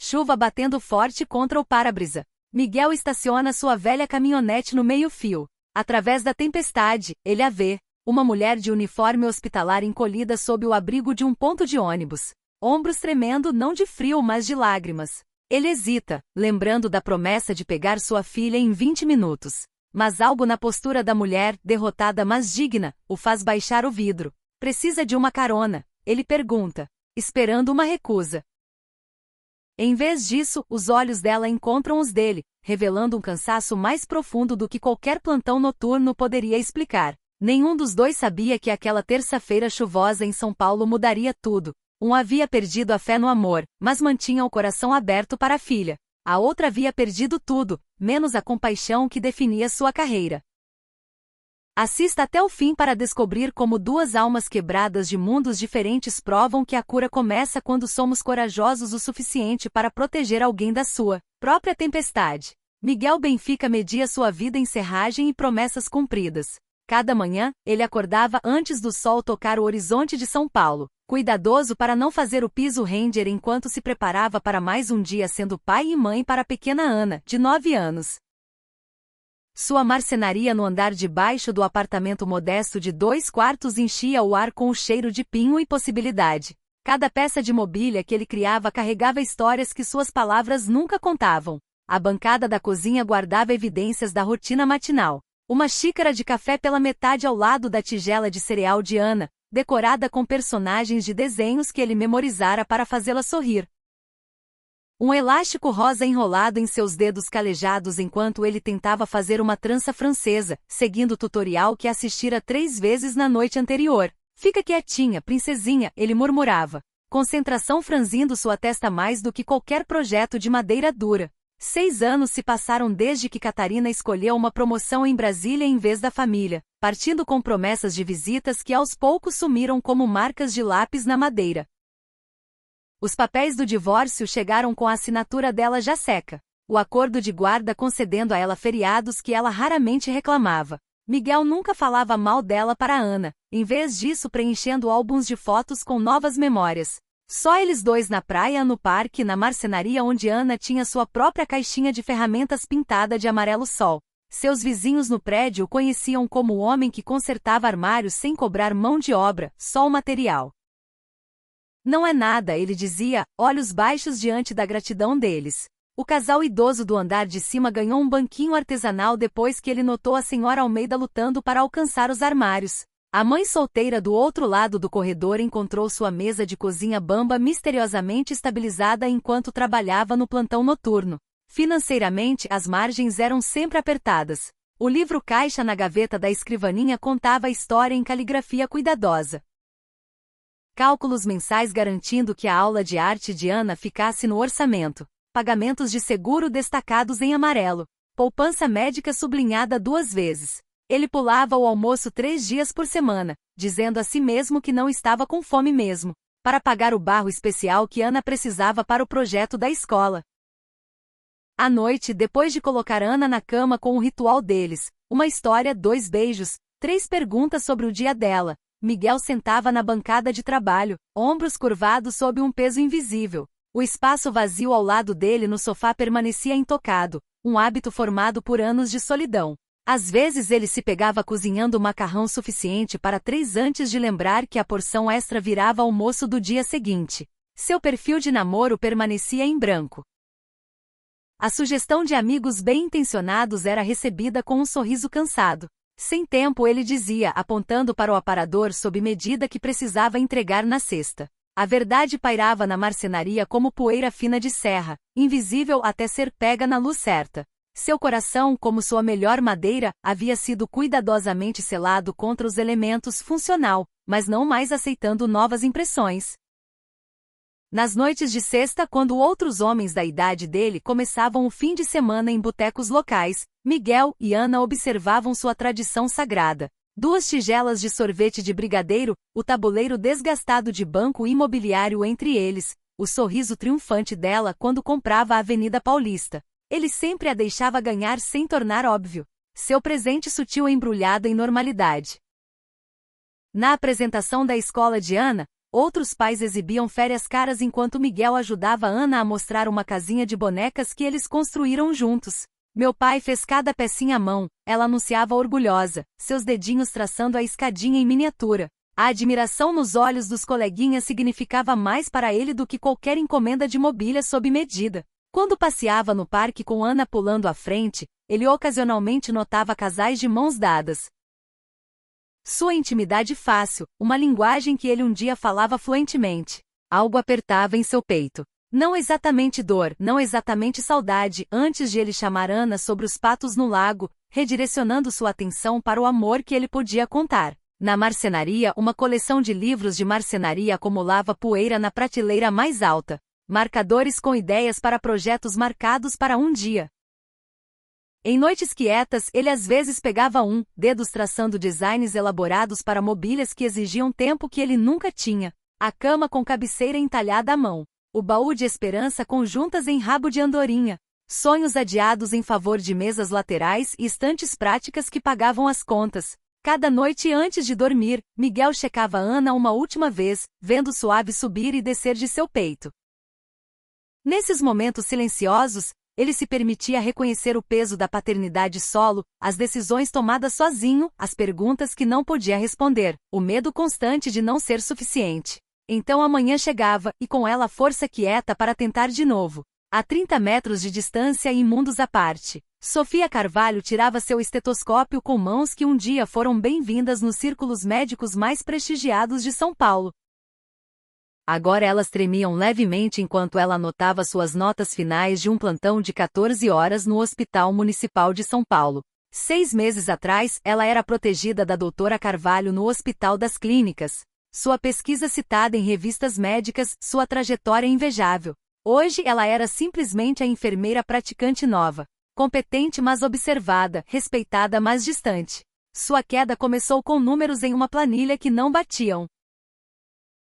chuva batendo forte contra o para-brisa. Miguel estaciona sua velha caminhonete no meio-fio. Através da tempestade, ele a vê, uma mulher de uniforme hospitalar encolhida sob o abrigo de um ponto de ônibus. Ombros tremendo não de frio mas de lágrimas. Ele hesita, lembrando da promessa de pegar sua filha em 20 minutos. Mas algo na postura da mulher, derrotada mas digna, o faz baixar o vidro. Precisa de uma carona, ele pergunta, esperando uma recusa. Em vez disso, os olhos dela encontram os dele, revelando um cansaço mais profundo do que qualquer plantão noturno poderia explicar. Nenhum dos dois sabia que aquela terça-feira chuvosa em São Paulo mudaria tudo. Um havia perdido a fé no amor, mas mantinha o coração aberto para a filha. A outra havia perdido tudo, menos a compaixão que definia sua carreira. Assista até o fim para descobrir como duas almas quebradas de mundos diferentes provam que a cura começa quando somos corajosos o suficiente para proteger alguém da sua própria tempestade. Miguel Benfica media sua vida em serragem e promessas cumpridas. Cada manhã, ele acordava antes do sol tocar o horizonte de São Paulo, cuidadoso para não fazer o piso render enquanto se preparava para mais um dia sendo pai e mãe para a pequena Ana, de 9 anos. Sua marcenaria no andar de baixo do apartamento modesto de 2 quartos enchia o ar com o cheiro de pinho e possibilidade. Cada peça de mobília que ele criava carregava histórias que suas palavras nunca contavam. A bancada da cozinha guardava evidências da rotina matinal. Uma xícara de café pela metade ao lado da tigela de cereal de Ana, decorada com personagens de desenhos que ele memorizara para fazê-la sorrir. Um elástico rosa enrolado em seus dedos calejados enquanto ele tentava fazer uma trança francesa, seguindo o tutorial que assistira 3 vezes na noite anterior. Fica quietinha, princesinha, ele murmurava. Concentração franzindo sua testa mais do que qualquer projeto de madeira dura. 6 anos se passaram desde que Catarina escolheu uma promoção em Brasília em vez da família, partindo com promessas de visitas que aos poucos sumiram como marcas de lápis na madeira. Os papéis do divórcio chegaram com a assinatura dela já seca. O acordo de guarda concedendo a ela feriados que ela raramente reclamava. Miguel nunca falava mal dela para Ana, em vez disso preenchendo álbuns de fotos com novas memórias. Só eles dois na praia, no parque e na marcenaria onde Ana tinha sua própria caixinha de ferramentas pintada de amarelo sol. Seus vizinhos no prédio o conheciam como o homem que consertava armários sem cobrar mão de obra, só o material. Não é nada, ele dizia, olhos baixos diante da gratidão deles. O casal idoso do andar de cima ganhou um banquinho artesanal depois que ele notou a senhora Almeida lutando para alcançar os armários. A mãe solteira do outro lado do corredor encontrou sua mesa de cozinha bamba misteriosamente estabilizada enquanto trabalhava no plantão noturno. Financeiramente, as margens eram sempre apertadas. O livro caixa na gaveta da escrivaninha contava a história em caligrafia cuidadosa. Cálculos mensais garantindo que a aula de arte de Ana ficasse no orçamento. Pagamentos de seguro destacados em amarelo. Poupança médica sublinhada 2 vezes. Ele pulava o almoço 3 dias por semana, dizendo a si mesmo que não estava com fome mesmo, para pagar o barro especial que Ana precisava para o projeto da escola. À noite, depois de colocar Ana na cama com o ritual deles, uma história, 2 beijos, 3 perguntas sobre o dia dela, Miguel sentava na bancada de trabalho, ombros curvados sob um peso invisível. O espaço vazio ao lado dele no sofá permanecia intocado, um hábito formado por anos de solidão. Às vezes ele se pegava cozinhando macarrão suficiente para 3 antes de lembrar que a porção extra virava almoço do dia seguinte. Seu perfil de namoro permanecia em branco. A sugestão de amigos bem-intencionados era recebida com um sorriso cansado. Sem tempo ele dizia, apontando para o aparador sob medida que precisava entregar na cesta. A verdade pairava na marcenaria como poeira fina de serra, invisível até ser pega na luz certa. Seu coração, como sua melhor madeira, havia sido cuidadosamente selado contra os elementos funcional, mas não mais aceitando novas impressões. Nas noites de sexta, quando outros homens da idade dele começavam o fim de semana em botecos locais, Miguel e Ana observavam sua tradição sagrada. 2 tigelas de sorvete de brigadeiro, o tabuleiro desgastado de banco imobiliário entre eles, o sorriso triunfante dela quando comprava a Avenida Paulista. Ele sempre a deixava ganhar sem tornar óbvio. Seu presente sutil embrulhado em normalidade. Na apresentação da escola de Ana, Outros pais exibiam férias caras enquanto Miguel ajudava Ana a mostrar uma casinha de bonecas que eles construíram juntos. Meu pai fez cada pecinha à mão, ela anunciava orgulhosa, seus dedinhos traçando a escadinha em miniatura. A admiração nos olhos dos coleguinhas significava mais para ele do que qualquer encomenda de mobília sob medida. Quando passeava no parque com Ana pulando à frente, ele ocasionalmente notava casais de mãos dadas. Sua intimidade fácil, uma linguagem que ele um dia falava fluentemente. Algo apertava em seu peito. Não exatamente dor, não exatamente saudade, antes de ele chamar Ana sobre os patos no lago, redirecionando sua atenção para o amor que ele podia contar. Na marcenaria, uma coleção de livros de marcenaria acumulava poeira na prateleira mais alta. Marcadores com ideias para projetos marcados para um dia. Em noites quietas, ele às vezes pegava dedos traçando designs elaborados para mobílias que exigiam tempo que ele nunca tinha. A cama com cabeceira entalhada à mão. O baú de esperança com juntas em rabo de andorinha. Sonhos adiados em favor de mesas laterais e estantes práticas que pagavam as contas. Cada noite antes de dormir, Miguel checava Ana uma última vez, vendo o suave subir e descer de seu peito. Nesses momentos silenciosos, ele se permitia reconhecer o peso da paternidade solo, as decisões tomadas sozinho, as perguntas que não podia responder, o medo constante de não ser suficiente. Então a manhã chegava, e com ela a força quieta para tentar de novo. A 30 metros de distância e mundos à parte, Sofia Carvalho tirava seu estetoscópio com mãos que um dia foram bem-vindas nos círculos médicos mais prestigiados de São Paulo. Agora elas tremiam levemente enquanto ela anotava suas notas finais de um plantão de 14 horas no Hospital Municipal de São Paulo. 6 meses atrás, ela era protegida da doutora Carvalho no Hospital das Clínicas. Sua pesquisa citada em revistas médicas, sua trajetória invejável. Hoje ela era simplesmente a enfermeira praticante nova. Competente mas observada, respeitada mas distante. Sua queda começou com números em uma planilha que não batiam.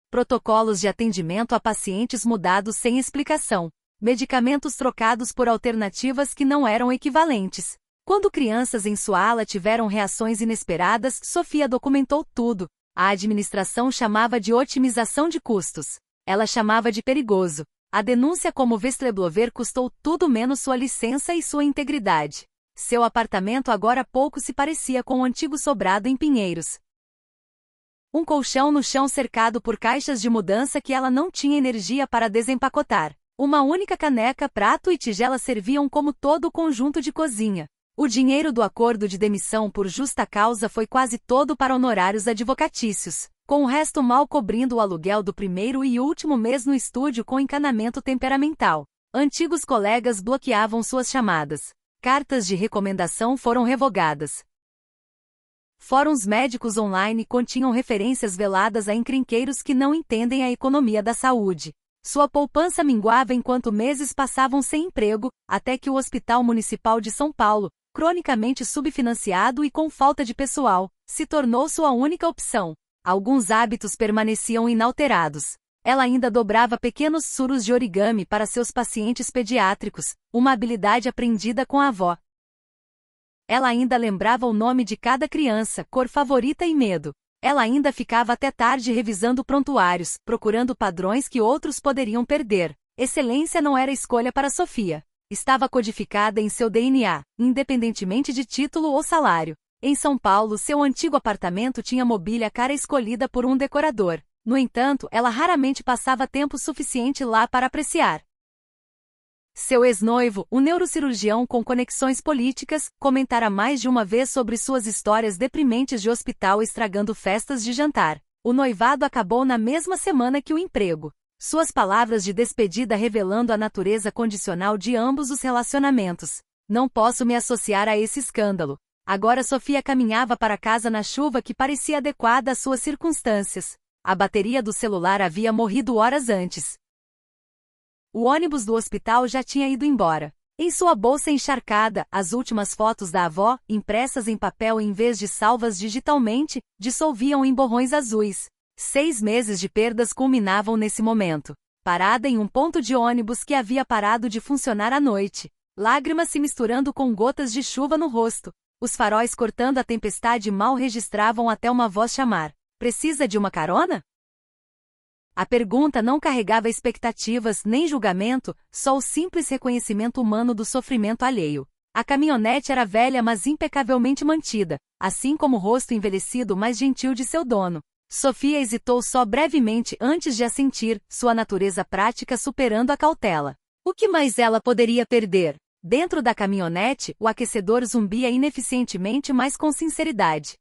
Protocolos de atendimento a pacientes mudados sem explicação. Medicamentos trocados por alternativas que não eram equivalentes. Quando crianças em sua ala tiveram reações inesperadas, Sofia documentou tudo. A administração chamava de otimização de custos. Ela chamava de perigoso. A denúncia como Westleblover custou tudo menos sua licença e sua integridade. Seu apartamento agora pouco se parecia com o antigo sobrado em Pinheiros. Um colchão no chão cercado por caixas de mudança que ela não tinha energia para desempacotar. Uma única caneca, prato e tigela serviam como todo o conjunto de cozinha. O dinheiro do acordo de demissão por justa causa foi quase todo para honorários advocatícios, com o resto mal cobrindo o aluguel do primeiro e último mês no estúdio com encanamento temperamental. Antigos colegas bloqueavam suas chamadas. Cartas de recomendação foram revogadas. Fóruns médicos online continham referências veladas a encrenqueiros que não entendem a economia da saúde. Sua poupança minguava enquanto meses passavam sem emprego, até que o Hospital Municipal de São Paulo, cronicamente subfinanciado e com falta de pessoal, se tornou sua única opção. Alguns hábitos permaneciam inalterados. Ela ainda dobrava pequenos suros de origami para seus pacientes pediátricos, uma habilidade aprendida com a avó. Ela ainda lembrava o nome de cada criança, cor favorita e medo. Ela ainda ficava até tarde revisando prontuários, procurando padrões que outros poderiam perder. Excelência não era escolha para Sofia. Estava codificada em seu DNA, independentemente de título ou salário. Em São Paulo, seu antigo apartamento tinha mobília cara escolhida por um decorador. No entanto, ela raramente passava tempo suficiente lá para apreciar. Seu ex-noivo, um neurocirurgião com conexões políticas, comentara mais de uma vez sobre suas histórias deprimentes de hospital estragando festas de jantar. O noivado acabou na mesma semana que o emprego. Suas palavras de despedida revelando a natureza condicional de ambos os relacionamentos. Não posso me associar a esse escândalo. Agora Sofia caminhava para casa na chuva que parecia adequada às suas circunstâncias. A bateria do celular havia morrido horas antes. O ônibus do hospital já tinha ido embora. Em sua bolsa encharcada, as últimas fotos da avó, impressas em papel em vez de salvas digitalmente, dissolviam em borrões azuis. 6 meses de perdas culminavam nesse momento. Parada em um ponto de ônibus que havia parado de funcionar à noite. Lágrimas se misturando com gotas de chuva no rosto. Os faróis cortando a tempestade mal registravam até uma voz chamar. Precisa de uma carona? A pergunta não carregava expectativas nem julgamento, só o simples reconhecimento humano do sofrimento alheio. A caminhonete era velha mas impecavelmente mantida, assim como o rosto envelhecido mas gentil de seu dono. Sofia hesitou só brevemente antes de assentir, sua natureza prática superando a cautela. O que mais ela poderia perder? Dentro da caminhonete, o aquecedor zumbia ineficientemente mas com sinceridade.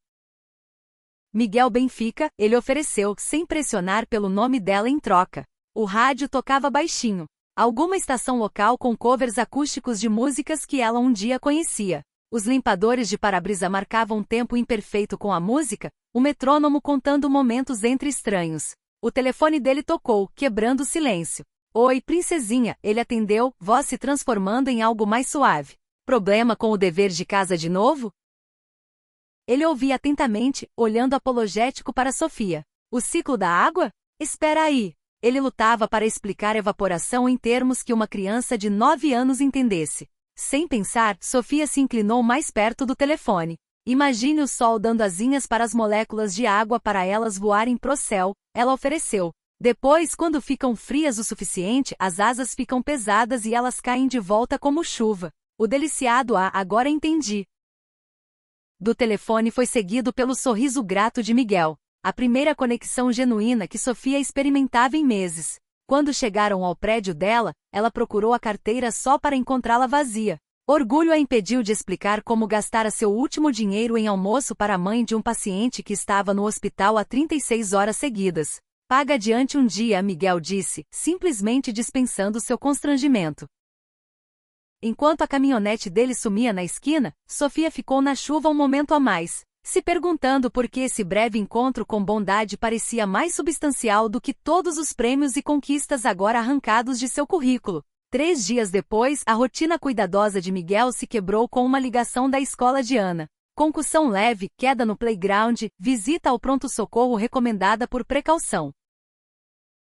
Miguel Benfica, ele ofereceu, sem pressionar pelo nome dela em troca. O rádio tocava baixinho. Alguma estação local com covers acústicos de músicas que ela um dia conhecia. Os limpadores de para-brisa marcavam um tempo imperfeito com a música, o metrônomo contando momentos entre estranhos. O telefone dele tocou, quebrando o silêncio. Oi, princesinha, ele atendeu, voz se transformando em algo mais suave. Problema com o dever de casa de novo? Ele ouvia atentamente, olhando apologético para Sofia. O ciclo da água? Espera aí. Ele lutava para explicar evaporação em termos que uma criança de 9 anos entendesse. Sem pensar, Sofia se inclinou mais perto do telefone. Imagine o sol dando asinhas para as moléculas de água para elas voarem pro céu, ela ofereceu. Depois, quando ficam frias o suficiente, as asas ficam pesadas e elas caem de volta como chuva. O deliciado agora entendi. Do telefone foi seguido pelo sorriso grato de Miguel. A primeira conexão genuína que Sofia experimentava em meses. Quando chegaram ao prédio dela, ela procurou a carteira só para encontrá-la vazia. Orgulho a impediu de explicar como gastara seu último dinheiro em almoço para a mãe de um paciente que estava no hospital há 36 horas seguidas. Paga adiante um dia, Miguel disse, simplesmente dispensando seu constrangimento. Enquanto a caminhonete dele sumia na esquina, Sofia ficou na chuva um momento a mais, se perguntando por que esse breve encontro com bondade parecia mais substancial do que todos os prêmios e conquistas agora arrancados de seu currículo. 3 dias depois, a rotina cuidadosa de Miguel se quebrou com uma ligação da escola de Ana. Concussão leve, queda no playground, visita ao pronto-socorro recomendada por precaução.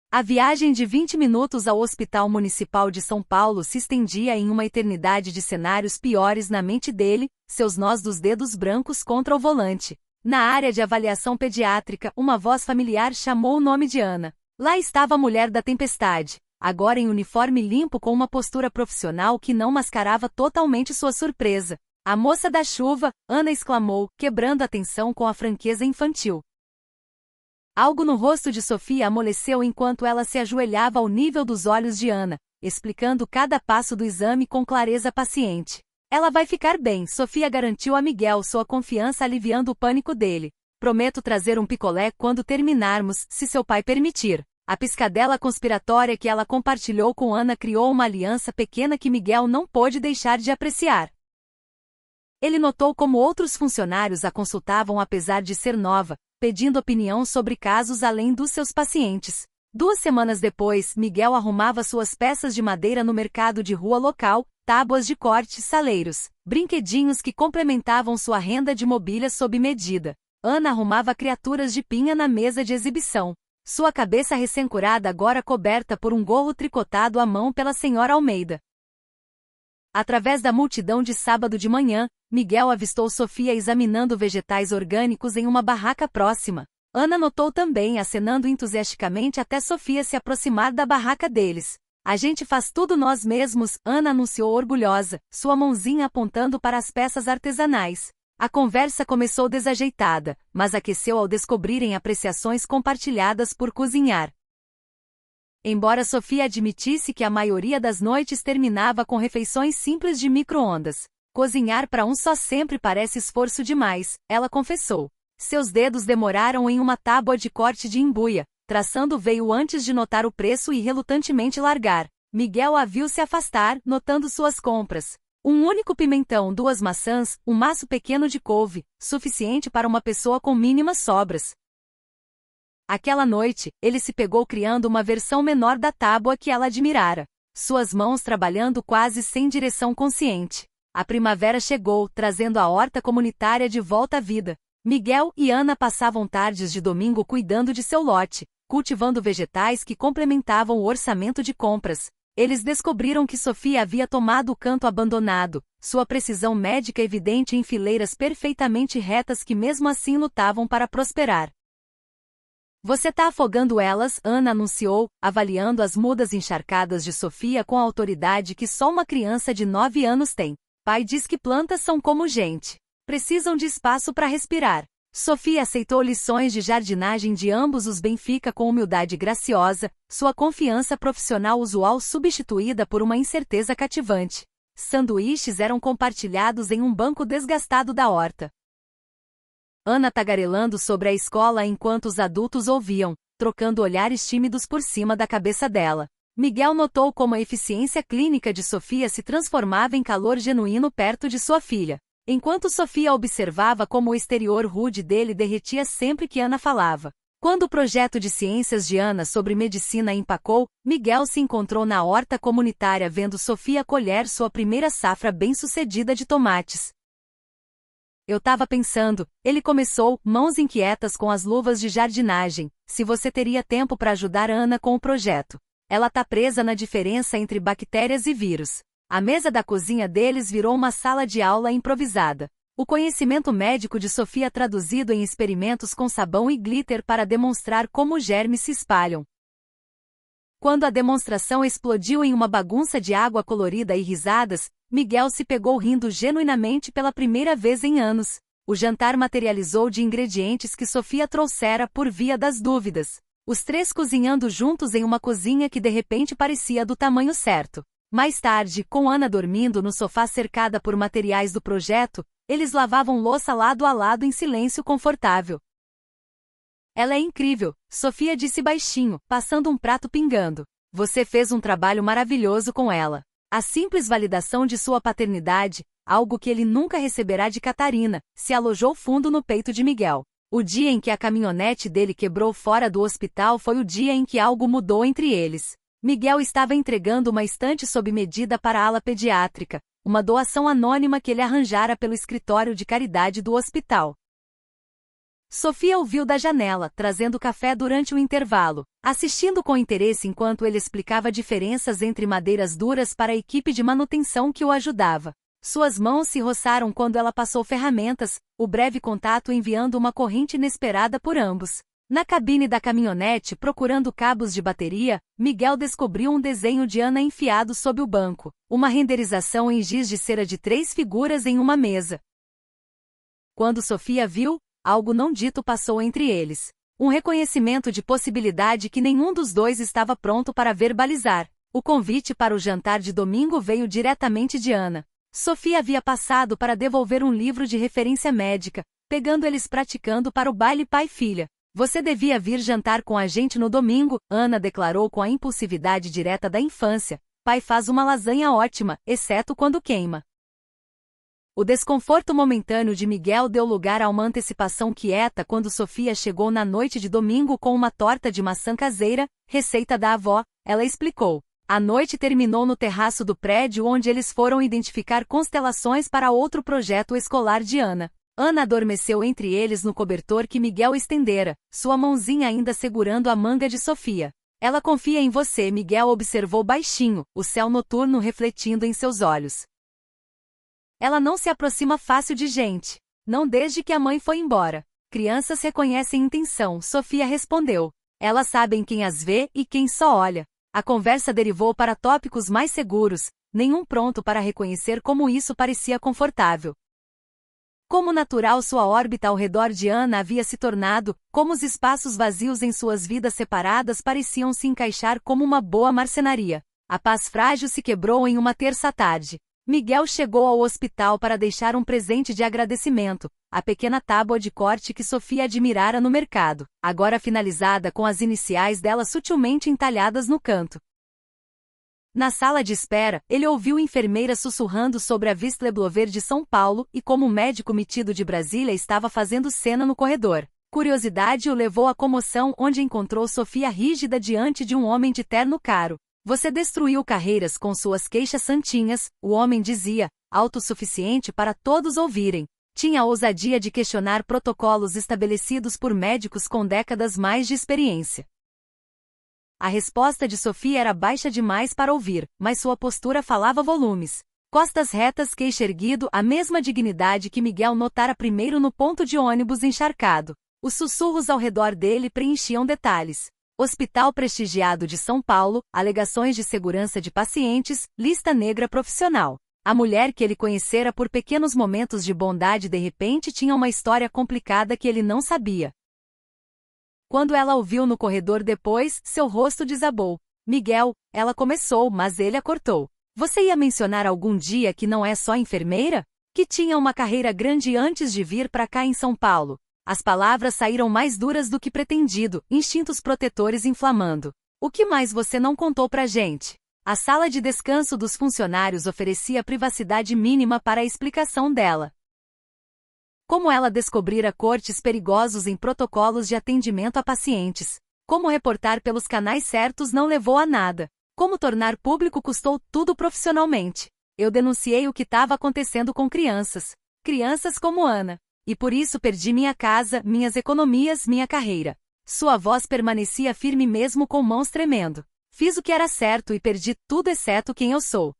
A viagem de 20 minutos ao Hospital Municipal de São Paulo se estendia em uma eternidade de cenários piores na mente dele, seus nós dos dedos brancos contra o volante. Na área de avaliação pediátrica, uma voz familiar chamou o nome de Ana. Lá estava a mulher da tempestade, agora em uniforme limpo com uma postura profissional que não mascarava totalmente sua surpresa. A moça da chuva, Ana exclamou, quebrando a tensão com a franqueza infantil. Algo no rosto de Sofia amoleceu enquanto ela se ajoelhava ao nível dos olhos de Ana, explicando cada passo do exame com clareza paciente. Ela vai ficar bem, Sofia garantiu a Miguel, sua confiança aliviando o pânico dele. Prometo trazer um picolé quando terminarmos, se seu pai permitir. A piscadela conspiratória que ela compartilhou com Ana criou uma aliança pequena que Miguel não pôde deixar de apreciar. Ele notou como outros funcionários a consultavam apesar de ser nova, pedindo opinião sobre casos além dos seus pacientes. 2 semanas depois, Miguel arrumava suas peças de madeira no mercado de rua local, tábuas de corte, saleiros, brinquedinhos que complementavam sua renda de mobília sob medida. Ana arrumava criaturas de pinha na mesa de exibição. Sua cabeça recém-curada agora coberta por um gorro tricotado à mão pela senhora Almeida. Através da multidão de sábado de manhã, Miguel avistou Sofia examinando vegetais orgânicos em uma barraca próxima. Ana notou também, acenando entusiasticamente até Sofia se aproximar da barraca deles. A gente faz tudo nós mesmos, Ana anunciou orgulhosa, sua mãozinha apontando para as peças artesanais. A conversa começou desajeitada, mas aqueceu ao descobrirem apreciações compartilhadas por cozinhar. Embora Sofia admitisse que a maioria das noites terminava com refeições simples de micro-ondas, cozinhar para um só sempre parece esforço demais, ela confessou. Seus dedos demoraram em uma tábua de corte de embuia, traçando o veio antes de notar o preço e relutantemente largar. Miguel a viu se afastar, notando suas compras. Um único pimentão, 2 maçãs, um maço pequeno de couve, suficiente para uma pessoa com mínimas sobras. Aquela noite, ele se pegou criando uma versão menor da tábua que ela admirara. Suas mãos trabalhando quase sem direção consciente. A primavera chegou, trazendo a horta comunitária de volta à vida. Miguel e Ana passavam tardes de domingo cuidando de seu lote, cultivando vegetais que complementavam o orçamento de compras. Eles descobriram que Sofia havia tomado o canto abandonado, sua precisão médica evidente em fileiras perfeitamente retas que mesmo assim lutavam para prosperar. Você tá afogando elas, Ana anunciou, avaliando as mudas encharcadas de Sofia com a autoridade que só uma criança de 9 anos tem. Pai diz que plantas são como gente. Precisam de espaço para respirar. Sofia aceitou lições de jardinagem de ambos os Benfica com humildade graciosa, sua confiança profissional usual substituída por uma incerteza cativante. Sanduíches eram compartilhados em um banco desgastado da horta. Ana tagarelando sobre a escola enquanto os adultos ouviam, trocando olhares tímidos por cima da cabeça dela. Miguel notou como a eficiência clínica de Sofia se transformava em calor genuíno perto de sua filha. Enquanto Sofia observava como o exterior rude dele derretia sempre que Ana falava. Quando o projeto de ciências de Ana sobre medicina empacou, Miguel se encontrou na horta comunitária vendo Sofia colher sua primeira safra bem-sucedida de tomates. Eu tava pensando, ele começou, mãos inquietas com as luvas de jardinagem, se você teria tempo para ajudar Ana com o projeto. Ela tá presa na diferença entre bactérias e vírus. A mesa da cozinha deles virou uma sala de aula improvisada. O conhecimento médico de Sofia traduzido em experimentos com sabão e glitter para demonstrar como germes se espalham. Quando a demonstração explodiu em uma bagunça de água colorida e risadas, Miguel se pegou rindo genuinamente pela primeira vez em anos. O jantar materializou de ingredientes que Sofia trouxera por via das dúvidas. Os três cozinhando juntos em uma cozinha que de repente parecia do tamanho certo. Mais tarde, com Ana dormindo no sofá cercada por materiais do projeto, eles lavavam louça lado a lado em silêncio confortável. Ela é incrível, Sofia disse baixinho, passando um prato pingando. Você fez um trabalho maravilhoso com ela. A simples validação de sua paternidade, algo que ele nunca receberá de Catarina, se alojou fundo no peito de Miguel. O dia em que a caminhonete dele quebrou fora do hospital foi o dia em que algo mudou entre eles. Miguel estava entregando uma estante sob medida para a ala pediátrica, uma doação anônima que ele arranjara pelo escritório de caridade do hospital. Sofia ouviu da janela, trazendo café durante o intervalo, assistindo com interesse enquanto ele explicava diferenças entre madeiras duras para a equipe de manutenção que o ajudava. Suas mãos se roçaram quando ela passou ferramentas, o breve contato enviando uma corrente inesperada por ambos. Na cabine da caminhonete procurando cabos de bateria, Miguel descobriu um desenho de Ana enfiado sob o banco, uma renderização em giz de cera de 3 figuras em uma mesa. Quando Sofia viu, algo não dito passou entre eles. Um reconhecimento de possibilidade que nenhum dos dois estava pronto para verbalizar. O convite para o jantar de domingo veio diretamente de Ana. Sofia havia passado para devolver um livro de referência médica, pegando eles praticando para o baile pai-filha. Você devia vir jantar com a gente no domingo, Ana declarou com a impulsividade direta da infância. Pai faz uma lasanha ótima, exceto quando queima. O desconforto momentâneo de Miguel deu lugar a uma antecipação quieta quando Sofia chegou na noite de domingo com uma torta de maçã caseira, receita da avó, ela explicou. A noite terminou no terraço do prédio onde eles foram identificar constelações para outro projeto escolar de Ana. Ana adormeceu entre eles no cobertor que Miguel estendera, sua mãozinha ainda segurando a manga de Sofia. Ela confia em você, Miguel observou baixinho, o céu noturno refletindo em seus olhos. Ela não se aproxima fácil de gente. Não desde que a mãe foi embora. Crianças reconhecem intenção, Sofia respondeu. Elas sabem quem as vê e quem só olha. A conversa derivou para tópicos mais seguros, nenhum pronto para reconhecer como isso parecia confortável. Como natural sua órbita ao redor de Ana havia se tornado, como os espaços vazios em suas vidas separadas pareciam se encaixar como uma boa marcenaria. A paz frágil se quebrou em uma terça-tarde. Miguel chegou ao hospital para deixar um presente de agradecimento, a pequena tábua de corte que Sofia admirara no mercado, agora finalizada com as iniciais dela sutilmente entalhadas no canto. Na sala de espera, ele ouviu enfermeira sussurrando sobre a Vistleblover de São Paulo e como um médico metido de Brasília estava fazendo cena no corredor. Curiosidade o levou à comoção onde encontrou Sofia rígida diante de um homem de terno caro. Você destruiu carreiras com suas queixas santinhas, o homem dizia, autossuficiente para todos ouvirem. Tinha a ousadia de questionar protocolos estabelecidos por médicos com décadas mais de experiência. A resposta de Sofia era baixa demais para ouvir, mas sua postura falava volumes. Costas retas, queixo erguido, a mesma dignidade que Miguel notara primeiro no ponto de ônibus encharcado. Os sussurros ao redor dele preenchiam detalhes. Hospital Prestigiado de São Paulo, alegações de segurança de pacientes, lista negra profissional. A mulher que ele conhecera por pequenos momentos de bondade de repente tinha uma história complicada que ele não sabia. Quando ela o viu no corredor depois, seu rosto desabou. Miguel, ela começou, mas ele a cortou. Você ia mencionar algum dia que não é só enfermeira? Que tinha uma carreira grande antes de vir para cá em São Paulo. As palavras saíram mais duras do que pretendido, instintos protetores inflamando. O que mais você não contou pra gente? A sala de descanso dos funcionários oferecia privacidade mínima para a explicação dela. Como ela descobrira cortes perigosos em protocolos de atendimento a pacientes. Como reportar pelos canais certos não levou a nada. Como tornar público custou tudo profissionalmente. Eu denunciei o que estava acontecendo com crianças. Crianças como Ana. E por isso perdi minha casa, minhas economias, minha carreira. Sua voz permanecia firme mesmo com mãos tremendo. Fiz o que era certo e perdi tudo exceto quem eu sou.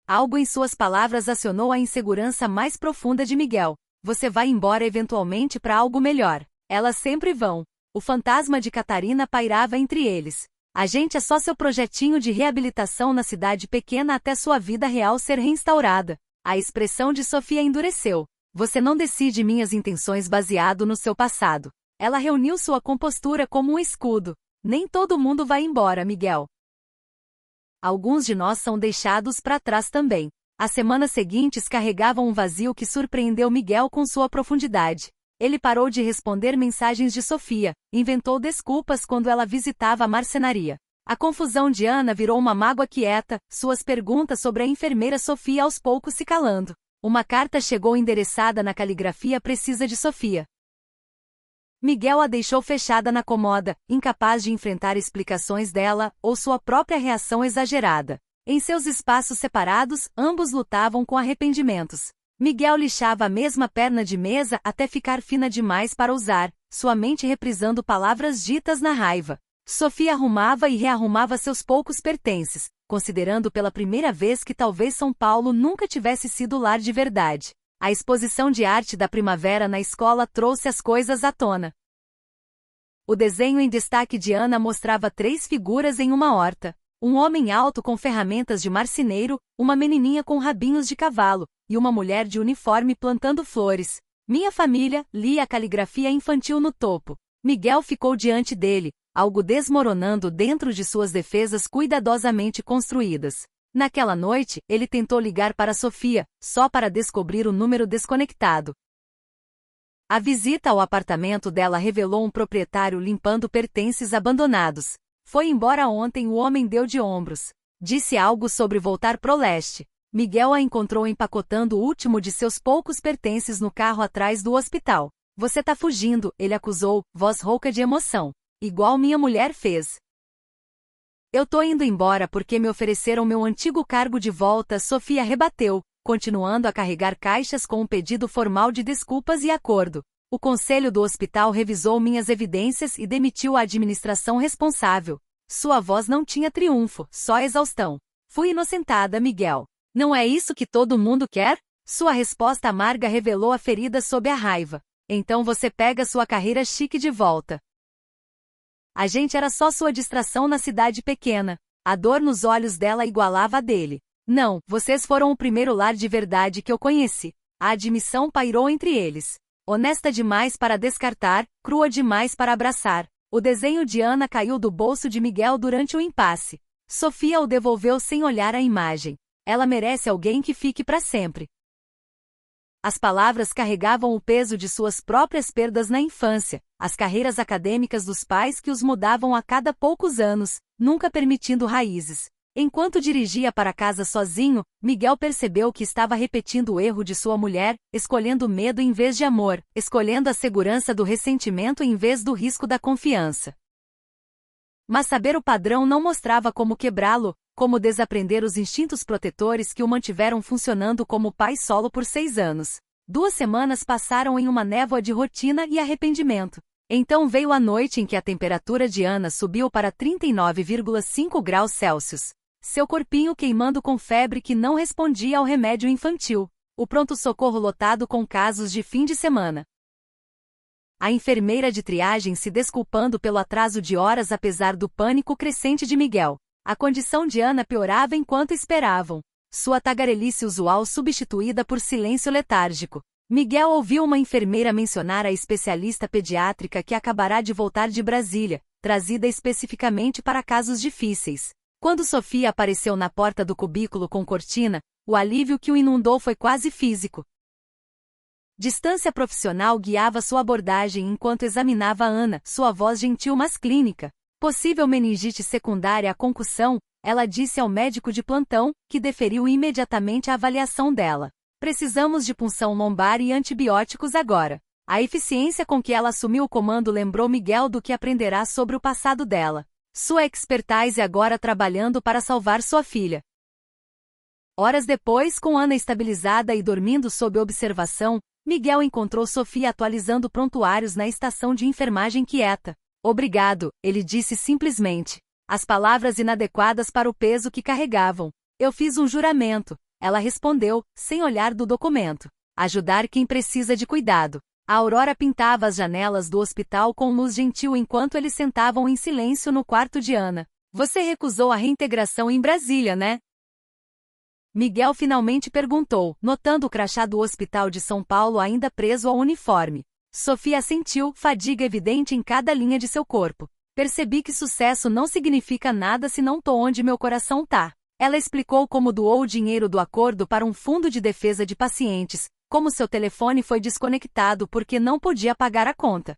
Algo em suas palavras acionou a insegurança mais profunda de Miguel. Você vai embora eventualmente para algo melhor. Elas sempre vão. O fantasma de Catarina pairava entre eles. A gente é só seu projetinho de reabilitação na cidade pequena até sua vida real ser reinstaurada. A expressão de Sofia endureceu. Você não decide minhas intenções baseado no seu passado. Ela reuniu sua compostura como um escudo. Nem todo mundo vai embora, Miguel. Alguns de nós são deixados para trás também. As semanas seguintes carregavam um vazio que surpreendeu Miguel com sua profundidade. Ele parou de responder mensagens de Sofia, inventou desculpas quando ela visitava a marcenaria. A confusão de Ana virou uma mágoa quieta, suas perguntas sobre a enfermeira Sofia aos poucos se calando. Uma carta chegou endereçada na caligrafia precisa de Sofia. Miguel a deixou fechada na comoda, incapaz de enfrentar explicações dela, ou sua própria reação exagerada. Em seus espaços separados, ambos lutavam com arrependimentos. Miguel lixava a mesma perna de mesa até ficar fina demais para usar, sua mente reprisando palavras ditas na raiva. Sofia arrumava e rearrumava seus poucos pertences, considerando pela primeira vez que talvez São Paulo nunca tivesse sido lar de verdade. A exposição de arte da primavera na escola trouxe as coisas à tona. O desenho em destaque de Ana mostrava 3 figuras em uma horta. Um homem alto com ferramentas de marceneiro, uma menininha com rabinhos de cavalo, e uma mulher de uniforme plantando flores. Minha família, lia a caligrafia infantil no topo. Miguel ficou diante dele, algo desmoronando dentro de suas defesas cuidadosamente construídas. Naquela noite, ele tentou ligar para Sofia, só para descobrir o número desconectado. A visita ao apartamento dela revelou um proprietário limpando pertences abandonados. Foi embora ontem, o homem deu de ombros. Disse algo sobre voltar pro leste. Miguel a encontrou empacotando o último de seus poucos pertences no carro atrás do hospital. Você tá fugindo, ele acusou, voz rouca de emoção. Igual minha mulher fez. Eu tô indo embora porque me ofereceram meu antigo cargo de volta, Sofia rebateu, continuando a carregar caixas com um pedido formal de desculpas e acordo. O conselho do hospital revisou minhas evidências e demitiu a administração responsável. Sua voz não tinha triunfo, só exaustão. Fui inocentada, Miguel. Não é isso que todo mundo quer? Sua resposta amarga revelou a ferida sob a raiva. Então você pega sua carreira chique de volta. A gente era só sua distração na cidade pequena. A dor nos olhos dela igualava a dele. Não, vocês foram o primeiro lar de verdade que eu conheci. A admissão pairou entre eles. Honesta demais para descartar, crua demais para abraçar. O desenho de Ana caiu do bolso de Miguel durante o impasse. Sofia o devolveu sem olhar a imagem. Ela merece alguém que fique para sempre. As palavras carregavam o peso de suas próprias perdas na infância, as carreiras acadêmicas dos pais que os mudavam a cada poucos anos, nunca permitindo raízes. Enquanto dirigia para casa sozinho, Miguel percebeu que estava repetindo o erro de sua mulher, escolhendo medo em vez de amor, escolhendo a segurança do ressentimento em vez do risco da confiança. Mas saber o padrão não mostrava como quebrá-lo, como desaprender os instintos protetores que o mantiveram funcionando como pai solo por 6 anos. 2 semanas passaram em uma névoa de rotina e arrependimento. Então veio a noite em que a temperatura de Ana subiu para 39,5 graus Celsius. Seu corpinho queimando com febre que não respondia ao remédio infantil. O pronto-socorro lotado com casos de fim de semana. A enfermeira de triagem se desculpando pelo atraso de horas apesar do pânico crescente de Miguel. A condição de Ana piorava enquanto esperavam. Sua tagarelice usual substituída por silêncio letárgico. Miguel ouviu uma enfermeira mencionar a especialista pediátrica que acabará de voltar de Brasília, trazida especificamente para casos difíceis. Quando Sofia apareceu na porta do cubículo com cortina, o alívio que o inundou foi quase físico. Distância profissional guiava sua abordagem enquanto examinava Ana, sua voz gentil mas clínica. Possível meningite secundária à concussão, ela disse ao médico de plantão, que deferiu imediatamente a avaliação dela. Precisamos de punção lombar e antibióticos agora. A eficiência com que ela assumiu o comando lembrou Miguel do que aprenderá sobre o passado dela. Sua expertise agora trabalhando para salvar sua filha. Horas depois, com Ana estabilizada e dormindo sob observação, Miguel encontrou Sofia atualizando prontuários na estação de enfermagem quieta. Obrigado, ele disse simplesmente. As palavras inadequadas para o peso que carregavam. Eu fiz um juramento, ela respondeu, sem olhar do documento. Ajudar quem precisa de cuidado. A aurora pintava as janelas do hospital com luz gentil enquanto eles sentavam em silêncio no quarto de Ana. Você recusou a reintegração em Brasília, né? Miguel finalmente perguntou, notando o crachá do Hospital de São Paulo ainda preso ao uniforme. Sofia sentiu fadiga evidente em cada linha de seu corpo. Percebi que sucesso não significa nada se não tô onde meu coração tá. Ela explicou como doou o dinheiro do acordo para um fundo de defesa de pacientes, como seu telefone foi desconectado porque não podia pagar a conta.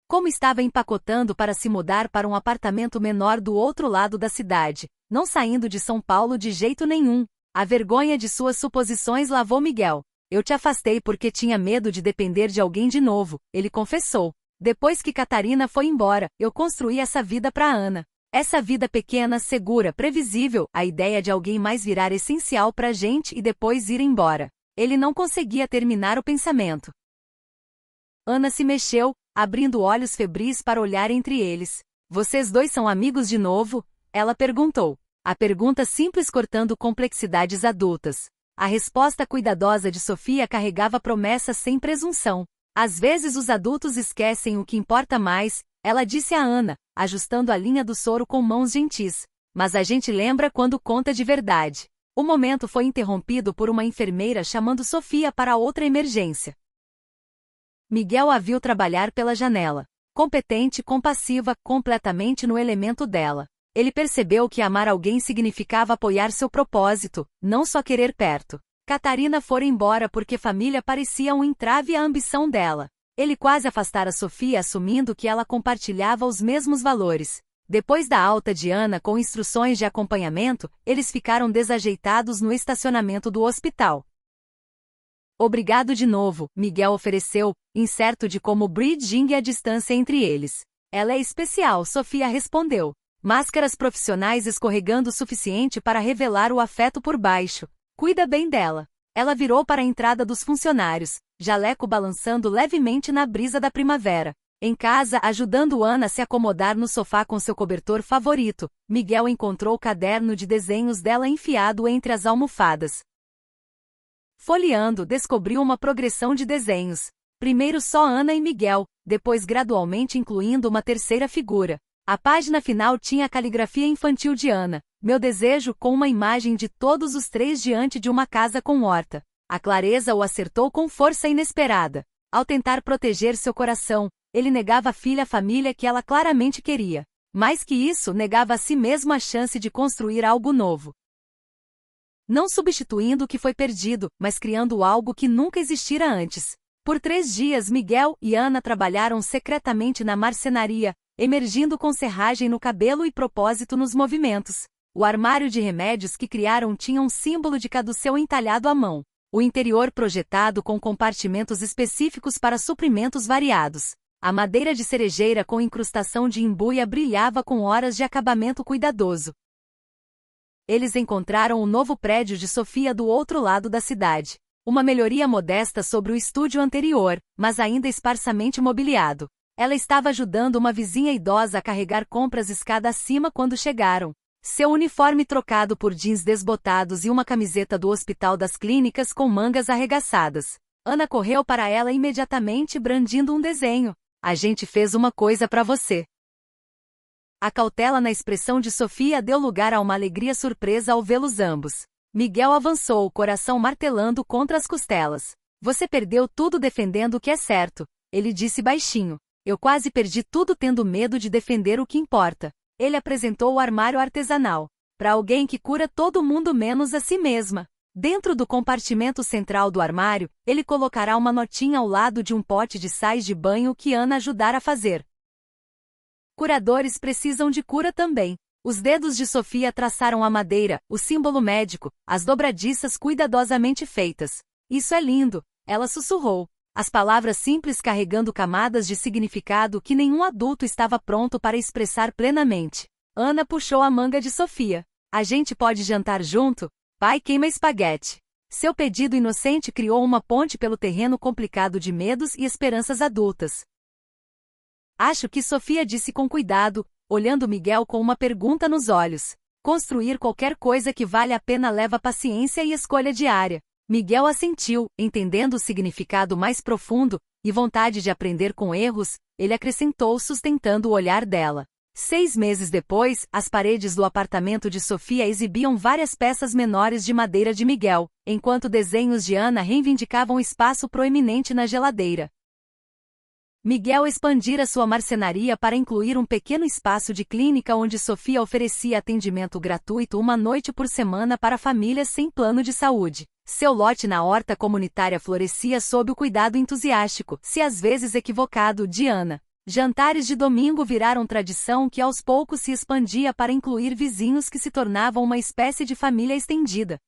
Como estava empacotando para se mudar para um apartamento menor do outro lado da cidade, não saindo de São Paulo de jeito nenhum. A vergonha de suas suposições lavou Miguel. Eu te afastei porque tinha medo de depender de alguém de novo, ele confessou. Depois que Catarina foi embora, eu construí essa vida para Ana. Essa vida pequena, segura, previsível, a ideia de alguém mais virar essencial pra gente e depois ir embora. Ele não conseguia terminar o pensamento. Ana se mexeu, abrindo olhos febris para olhar entre eles. Vocês dois são amigos de novo? Ela perguntou. A pergunta simples cortando complexidades adultas. A resposta cuidadosa de Sofia carregava promessas sem presunção. Às vezes os adultos esquecem o que importa mais, ela disse a Ana, ajustando a linha do soro com mãos gentis. Mas a gente lembra quando conta de verdade. O momento foi interrompido por uma enfermeira chamando Sofia para outra emergência. Miguel a viu trabalhar pela janela. Competente, compassiva, completamente no elemento dela. Ele percebeu que amar alguém significava apoiar seu propósito, não só querer perto. Catarina fora embora porque família parecia um entrave à ambição dela. Ele quase afastara Sofia assumindo que ela compartilhava os mesmos valores. Depois da alta de Ana com instruções de acompanhamento, eles ficaram desajeitados no estacionamento do hospital. Obrigado de novo, Miguel ofereceu, incerto de como bridging a distância entre eles. Ela é especial, Sofia respondeu. Máscaras profissionais escorregando o suficiente para revelar o afeto por baixo. Cuida bem dela. Ela virou para a entrada dos funcionários, jaleco balançando levemente na brisa da primavera. Em casa, ajudando Ana a se acomodar no sofá com seu cobertor favorito, Miguel encontrou o caderno de desenhos dela enfiado entre as almofadas. Folheando, descobriu uma progressão de desenhos. Primeiro só Ana e Miguel, depois gradualmente incluindo uma terceira figura. A página final tinha a caligrafia infantil de Ana, meu desejo, com uma imagem de todos os três diante de uma casa com horta. A clareza o acertou com força inesperada. Ao tentar proteger seu coração, ele negava à filha a família que ela claramente queria. Mais que isso, negava a si mesmo a chance de construir algo novo. Não substituindo o que foi perdido, mas criando algo que nunca existira antes. Por 3 dias Miguel e Ana trabalharam secretamente na marcenaria, emergindo com serragem no cabelo e propósito nos movimentos. O armário de remédios que criaram tinha um símbolo de caduceu entalhado à mão. O interior projetado com compartimentos específicos para suprimentos variados. A madeira de cerejeira com incrustação de embuia brilhava com horas de acabamento cuidadoso. Eles encontraram o novo prédio de Sofia do outro lado da cidade. Uma melhoria modesta sobre o estúdio anterior, mas ainda esparsamente mobiliado. Ela estava ajudando uma vizinha idosa a carregar compras escada acima quando chegaram. Seu uniforme trocado por jeans desbotados e uma camiseta do Hospital das Clínicas com mangas arregaçadas. Ana correu para ela imediatamente brandindo um desenho. A gente fez uma coisa para você. A cautela na expressão de Sofia deu lugar a uma alegria surpresa ao vê-los ambos. Miguel avançou, o coração martelando contra as costelas. Você perdeu tudo defendendo o que é certo, ele disse baixinho. Eu quase perdi tudo tendo medo de defender o que importa. Ele apresentou o armário artesanal. Para alguém que cura todo mundo menos a si mesma. Dentro do compartimento central do armário, ele colocará uma notinha ao lado de um pote de sais de banho que Ana ajudara a fazer. Curadores precisam de cura também. Os dedos de Sofia traçaram a madeira, o símbolo médico, as dobradiças cuidadosamente feitas. Isso é lindo, ela sussurrou. As palavras simples carregando camadas de significado que nenhum adulto estava pronto para expressar plenamente. Ana puxou a manga de Sofia. A gente pode jantar junto? Pai queima espaguete. Seu pedido inocente criou uma ponte pelo terreno complicado de medos e esperanças adultas. Acho que Sofia disse com cuidado, olhando Miguel com uma pergunta nos olhos. Construir qualquer coisa que vale a pena leva paciência e escolha diária. Miguel assentiu, entendendo o significado mais profundo, e vontade de aprender com erros, ele acrescentou sustentando o olhar dela. 6 meses depois, as paredes do apartamento de Sofia exibiam várias peças menores de madeira de Miguel, enquanto desenhos de Ana reivindicavam espaço proeminente na geladeira. Miguel expandira sua marcenaria para incluir um pequeno espaço de clínica onde Sofia oferecia atendimento gratuito uma noite por semana para famílias sem plano de saúde. Seu lote na horta comunitária florescia sob o cuidado entusiástico, se às vezes equivocado, de Ana. Jantares de domingo viraram tradição que aos poucos se expandia para incluir vizinhos que se tornavam uma espécie de família estendida.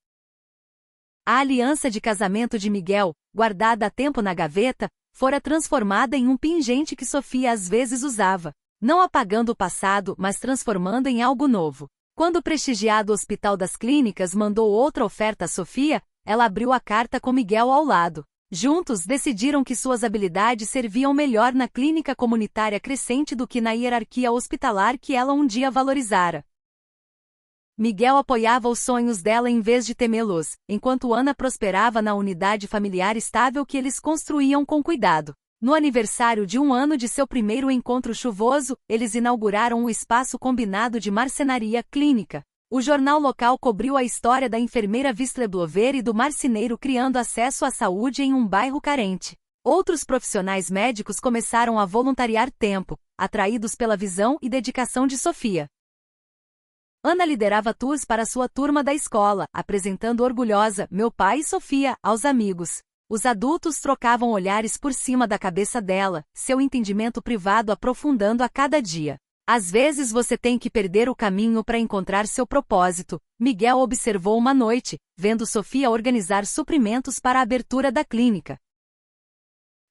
A aliança de casamento de Miguel, guardada há tempo na gaveta, fora transformada em um pingente que Sofia às vezes usava, não apagando o passado, mas transformando em algo novo. Quando o prestigiado Hospital das Clínicas mandou outra oferta a Sofia, ela abriu a carta com Miguel ao lado. Juntos decidiram que suas habilidades serviam melhor na clínica comunitária crescente do que na hierarquia hospitalar que ela um dia valorizara. Miguel apoiava os sonhos dela em vez de temê-los, enquanto Ana prosperava na unidade familiar estável que eles construíam com cuidado. No aniversário de 1 ano de seu primeiro encontro chuvoso, eles inauguraram o espaço combinado de marcenaria clínica. O jornal local cobriu a história da enfermeira Whistleblower e do marceneiro criando acesso à saúde em um bairro carente. Outros profissionais médicos começaram a voluntariar tempo, atraídos pela visão e dedicação de Sofia. Ana liderava tours para sua turma da escola, apresentando orgulhosa "Meu pai e Sofia" aos amigos. Os adultos trocavam olhares por cima da cabeça dela, seu entendimento privado aprofundando a cada dia. Às vezes você tem que perder o caminho para encontrar seu propósito, Miguel observou uma noite, vendo Sofia organizar suprimentos para a abertura da clínica.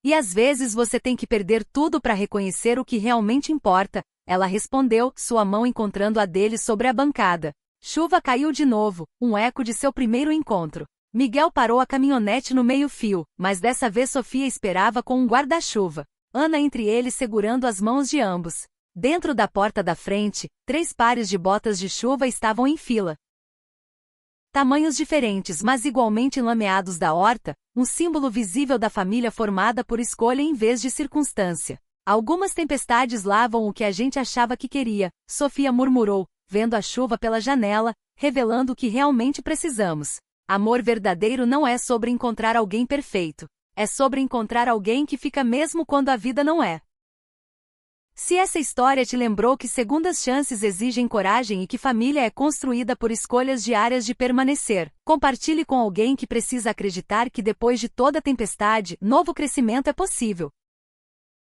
E às vezes você tem que perder tudo para reconhecer o que realmente importa, ela respondeu, sua mão encontrando a dele sobre a bancada. Chuva caiu de novo, um eco de seu primeiro encontro. Miguel parou a caminhonete no meio-fio, mas dessa vez Sofia esperava com um guarda-chuva. Ana entre eles segurando as mãos de ambos. Dentro da porta da frente, 3 pares de botas de chuva estavam em fila. Tamanhos diferentes mas igualmente enlameados da horta, um símbolo visível da família formada por escolha em vez de circunstância. Algumas tempestades lavam o que a gente achava que queria, Sofia murmurou, vendo a chuva pela janela, revelando o que realmente precisamos. Amor verdadeiro não é sobre encontrar alguém perfeito. É sobre encontrar alguém que fica mesmo quando a vida não é. Se essa história te lembrou que segundas chances exigem coragem e que família é construída por escolhas diárias de permanecer, compartilhe com alguém que precisa acreditar que depois de toda tempestade, novo crescimento é possível.